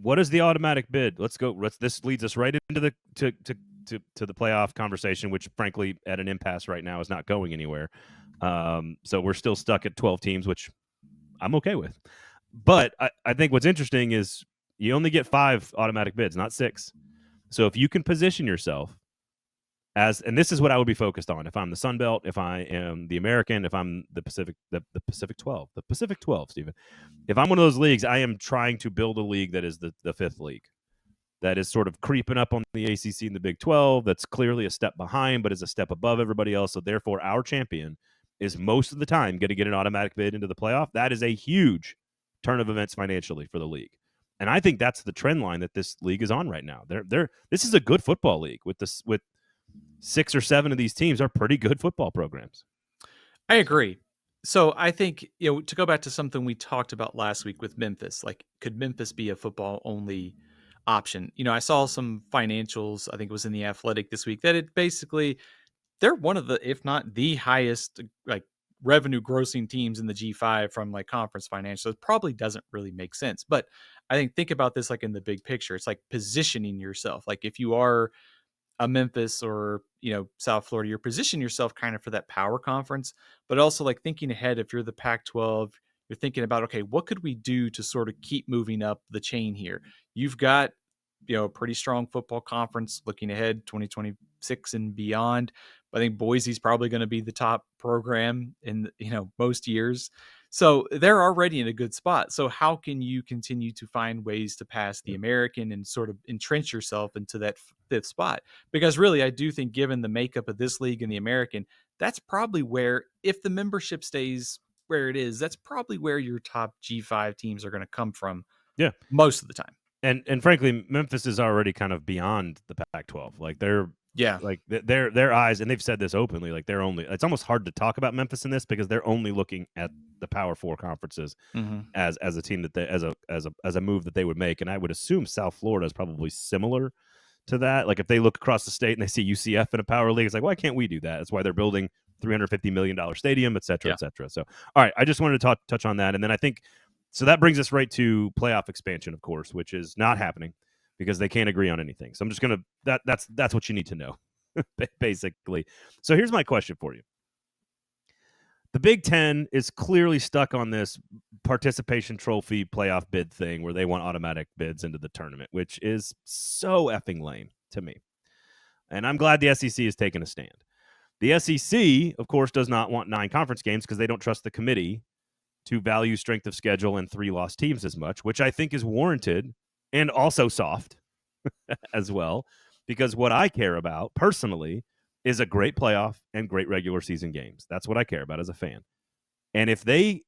what is the automatic bid? Let's go. This leads us right into the to the playoff conversation, which frankly at an impasse right now is not going anywhere. So we're still stuck at 12 teams, which I'm okay with. But I think what's interesting is you only get 5 automatic bids, not 6. So if you can position yourself as, and this is what I would be focused on if I'm the Sun Belt, if I am the American, if I'm the Pacific 12, Stephen. If I'm one of those leagues, I am trying to build a league that is the 5th league, that is sort of creeping up on the ACC and the Big 12, that's clearly a step behind, but is a step above everybody else. So therefore, our champion is most of the time going to get an automatic bid into the playoff. That is a huge turn of events financially for the league. And I think that's the trend line that this league is on right now. This is a good football league with 6 or 7 of these teams are pretty good football programs. I agree. So I think, to go back to something we talked about last week with Memphis, like, could Memphis be a football only option? I saw some financials, I think it was in the Athletic this week, that it basically, they're one of the, if not the highest, like, revenue grossing teams in the G5 from like conference financials. So it probably doesn't really make sense. But I think about this like in the big picture. It's like positioning yourself. Like if you are a Memphis or, South Florida, you're positioning yourself kind of for that power conference, but also like thinking ahead. If you're the Pac-12, you're thinking about, okay, what could we do to sort of keep moving up the chain here? You've got, a pretty strong football conference looking ahead 2026 and beyond. But I think Boise's probably going to be the top program in, most years. So they're already in a good spot. So how can you continue to find ways to pass the American and sort of entrench yourself into that 5th spot? Because really, I do think given the makeup of this league and the American, that's probably where, if the membership stays where it is, that's probably where your top G5 teams are going to come from. Yeah, most of the time. And frankly, Memphis is already kind of beyond the Pac-12. Like their eyes, and they've said this openly. Like it's almost hard to talk about Memphis in this because they're only looking at the Power 4 conferences as a team that as a move that they would make. And I would assume South Florida is probably similar to that. Like if they look across the state and they see UCF in a power league, it's like, why can't we do that? That's why they're building $350 million stadium, et cetera, et cetera. So, all right, I just wanted to touch on that, and then I think. So that brings us right to playoff expansion, of course, which is not happening because they can't agree on anything. So I'm just going to that's what you need to know, basically. So here's my question for you. The Big Ten is clearly stuck on this participation trophy playoff bid thing where they want automatic bids into the tournament, which is so effing lame to me. And I'm glad the SEC has taken a stand. The SEC, of course, does not want 9 conference games because they don't trust the committee to value strength of schedule and 3 lost teams as much, which I think is warranted and also soft as well, because what I care about personally is a great playoff and great regular season games. That's what I care about as a fan. And if they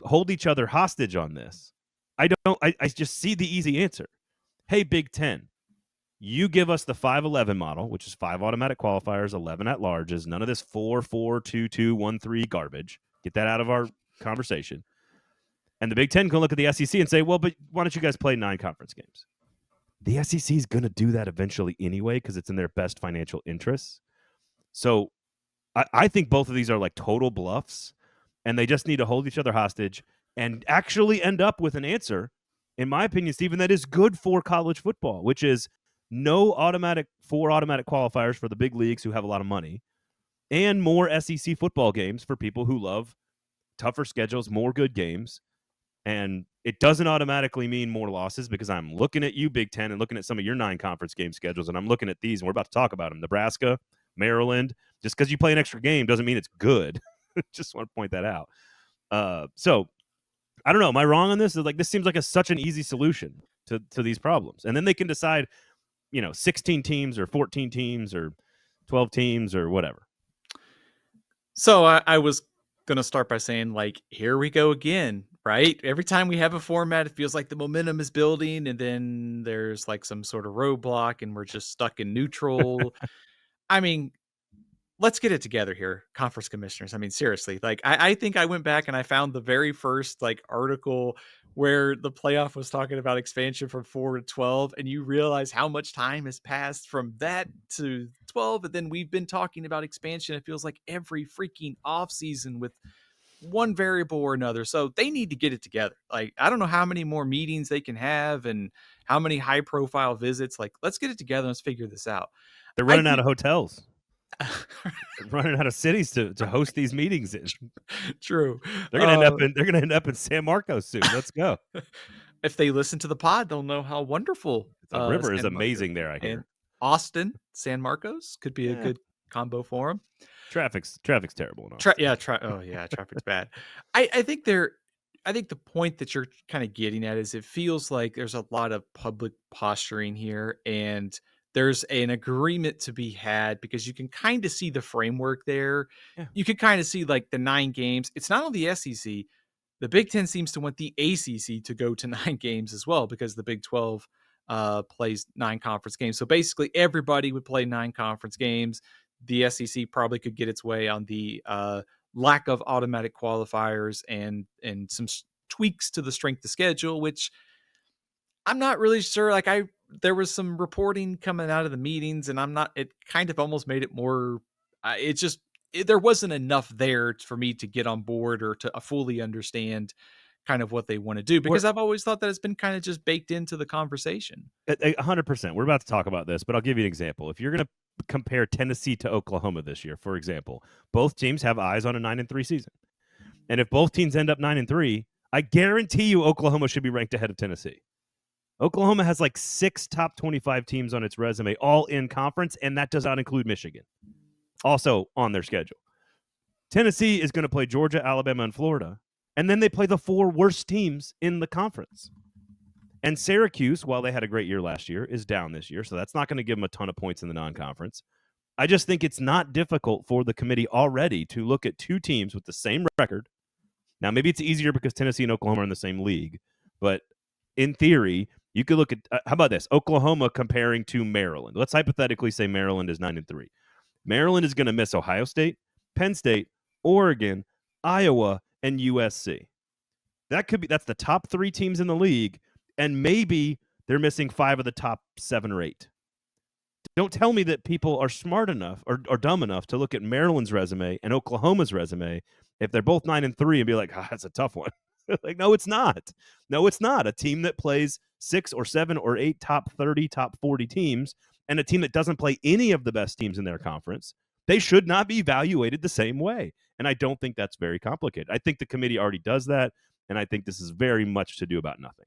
hold each other hostage on this, I just see the easy answer. Hey, Big Ten, you give us the 5-11 model, which is 5 automatic qualifiers, 11 at larges, none of this 4-4-2-2-1-3 garbage. Get that out of our conversation. And the Big Ten can look at the SEC and say, well, but why don't you guys play 9 conference games? The SEC is going to do that eventually anyway because it's in their best financial interests. So I think both of these are like total bluffs, and they just need to hold each other hostage and actually end up with an answer, in my opinion, Stephen, that is good for college football, which is no 4 automatic qualifiers for the big leagues who have a lot of money, and more SEC football games for people who love tougher schedules, more good games. And it doesn't automatically mean more losses because I'm looking at you, Big Ten, and looking at some of your 9 conference game schedules, and I'm looking at these, and we're about to talk about them. Nebraska, Maryland. Just because you play an extra game doesn't mean it's good. Just want to point that out. So I don't know. Am I wrong on this? Like, this seems like such an easy solution to these problems. And then they can decide, 16 teams or 14 teams or 12 teams or whatever. So I was going to start by saying, like, here we go again, right? Every time we have a format, it feels like the momentum is building, and then there's like some sort of roadblock and we're just stuck in neutral. I mean, let's get it together here, conference commissioners. I mean, seriously, like I think I went back and I found the very first like article where the playoff was talking about expansion from 4 to 12, and you realize how much time has passed from that to 12. And then we've been talking about expansion. It feels like every freaking off season with one variable or another. So they need to get it together. Like, I don't know how many more meetings they can have and how many high profile visits. Like, let's get it together. Let's figure this out. They're I running out think of hotels. They're running out of cities to host these meetings in. true. They're gonna end up in San Marcos soon. Let's go. If they listen to the pod, they'll know how wonderful The river is San Marcos amazing there, I and hear. Austin, San Marcos could be a Yeah. good combo for them. Traffic's terrible in Austin. Oh yeah, traffic's bad. I think the point that you're kind of getting at is it feels like there's a lot of public posturing here, and there's an agreement to be had because you can kind of see the framework there. Yeah. You can kind of see like the 9 games. It's not only the SEC. The Big Ten seems to want the ACC to go to 9 games as well because the Big 12 plays 9 conference games. So basically, everybody would play 9 conference games. The SEC probably could get its way on the lack of automatic qualifiers and some tweaks to the strength of schedule, which I'm not really sure. Like, there was some reporting coming out of the meetings, and I'm not. It kind of almost made it more. It just there wasn't enough there for me to get on board or to fully understand kind of what they want to do because I've always thought that it's been kind of just baked into the conversation. 100%. We're about to talk about this, but I'll give you an example. If you're going to compare Tennessee to Oklahoma this year, for example, both teams have eyes on a 9-3 season. And if both teams end up 9-3, I guarantee you Oklahoma should be ranked ahead of Tennessee. Oklahoma has like 6 top 25 teams on its resume, all in conference, and that does not include Michigan, also on their schedule. Tennessee is going to play Georgia, Alabama, and Florida, and then they play the 4 worst teams in the conference. And Syracuse, while they had a great year last year, is down this year, so that's not going to give them a ton of points in the non-conference. I just think it's not difficult for the committee already to look at 2 teams with the same record. Now, maybe it's easier because Tennessee and Oklahoma are in the same league, but in theory, you could look at how about this? Oklahoma comparing to Maryland. Let's hypothetically say Maryland is 9-3. Maryland is going to miss Ohio State, Penn State, Oregon, Iowa, and USC. That's the top 3 teams in the league, and maybe they're missing 5 of the top 7 or 8. Don't tell me that people are smart enough or dumb enough to look at Maryland's resume and Oklahoma's resume if they're both 9-3 and be like, that's a tough one. Like, no, it's not. No, it's not. A team that plays 6 or 7 or 8 top 30, top 40 teams, and a team that doesn't play any of the best teams in their conference, they should not be evaluated the same way. And I don't think that's very complicated. I think the committee already does that, and I think this is very much to do about nothing.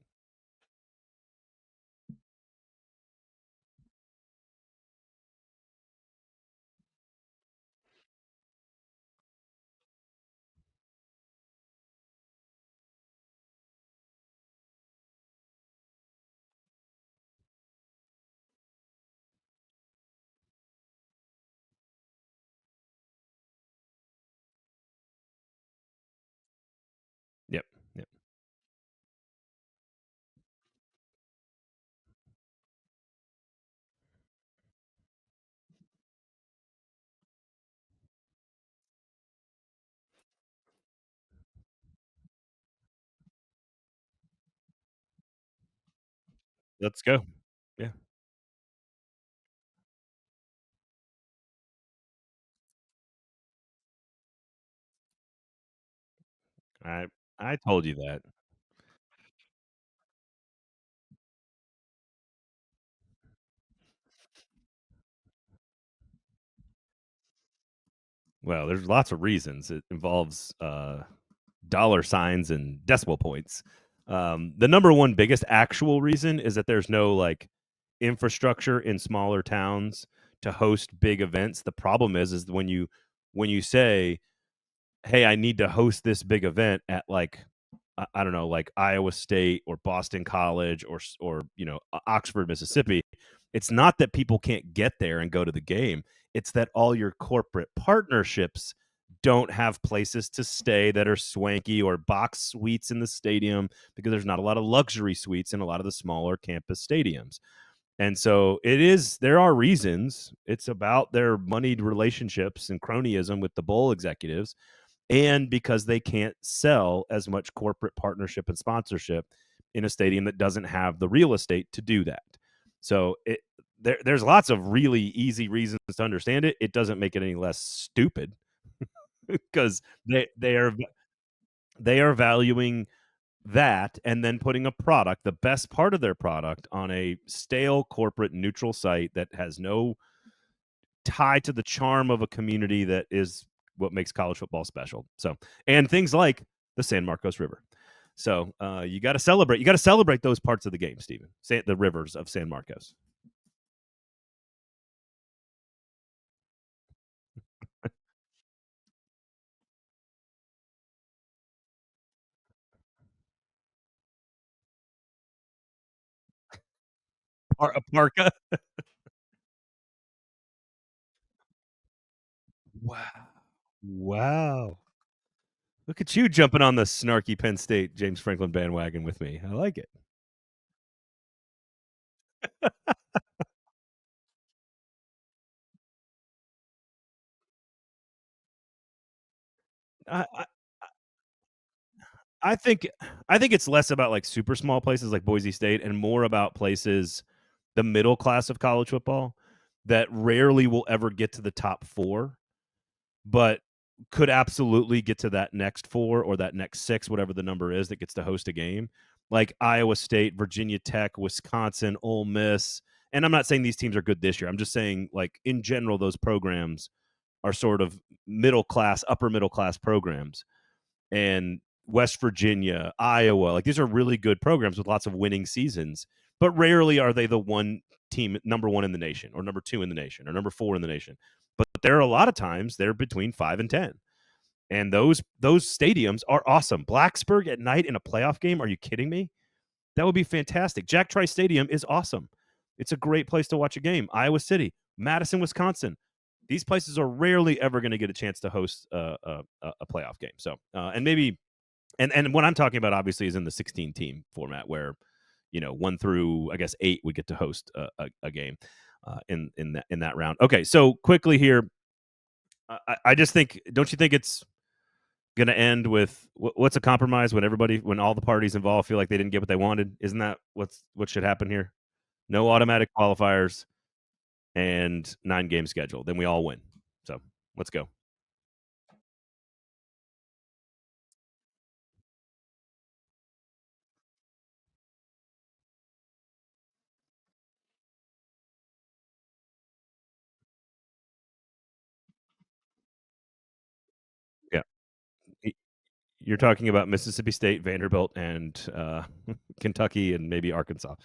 Yep. Yep. Let's go. Yeah. I I told you that. Well, there's lots of reasons. It involves dollar signs and decimal points. The number one biggest actual reason is that there's no like infrastructure in smaller towns to host big events. The problem is when you say, "Hey, I need to host this big event at like I don't know, like Iowa State or Boston College or Oxford, Mississippi." It's not that people can't get there and go to the game. It's that all your corporate partnerships don't have places to stay that are swanky or box suites in the stadium because there's not a lot of luxury suites in a lot of the smaller campus stadiums. And so there are reasons. It's about their moneyed relationships and cronyism with the bowl executives, and because they can't sell as much corporate partnership and sponsorship in a stadium that doesn't have the real estate to do that. So there's lots of really easy reasons to understand it. It doesn't make it any less stupid because they are. They are valuing that and then putting a product, the best part of their product, on a stale corporate neutral site that has no tie to the charm of a community that is what makes college football special. So, and things like the San Marcos River. So you got to celebrate. You got to celebrate those parts of the game, Stephen. The rivers of San Marcos. A parka. Wow. Wow. Look at you jumping on the snarky Penn State James Franklin bandwagon with me. I like it. I, I I think I think it's less about like super small places like Boise State and more about places, the middle class of college football, that rarely will ever get to the top 4, but could absolutely get to that next 4 or that next 6, whatever the number is that gets to host a game. Like Iowa State, Virginia Tech, Wisconsin, Ole Miss. And I'm not saying these teams are good this year. I'm just saying, like, in general, those programs are sort of middle class, upper middle class programs. And West Virginia, Iowa, like these are really good programs with lots of winning seasons, but rarely are they the one team number 1 in the nation or number 2 in the nation or number 4 in the nation. But there are a lot of times they're between 5 and 10. And those stadiums are awesome. Blacksburg at night in a playoff game, are you kidding me? That would be fantastic. Jack Trice Stadium is awesome. It's a great place to watch a game. Iowa City, Madison, Wisconsin. These places are rarely ever going to get a chance to host a playoff game. So, and maybe, and what I'm talking about obviously is in the 16 team format where, 1 through I guess 8 would get to host a game in that round. Okay, so quickly here, I just think, don't you think it's going to end with what's a compromise when all the parties involved feel like they didn't get what they wanted? Isn't that what should happen here? No automatic qualifiers and 9-game schedule. Then we all win. So let's go. Yeah. You're talking about Mississippi State, Vanderbilt, and Kentucky, and maybe Arkansas.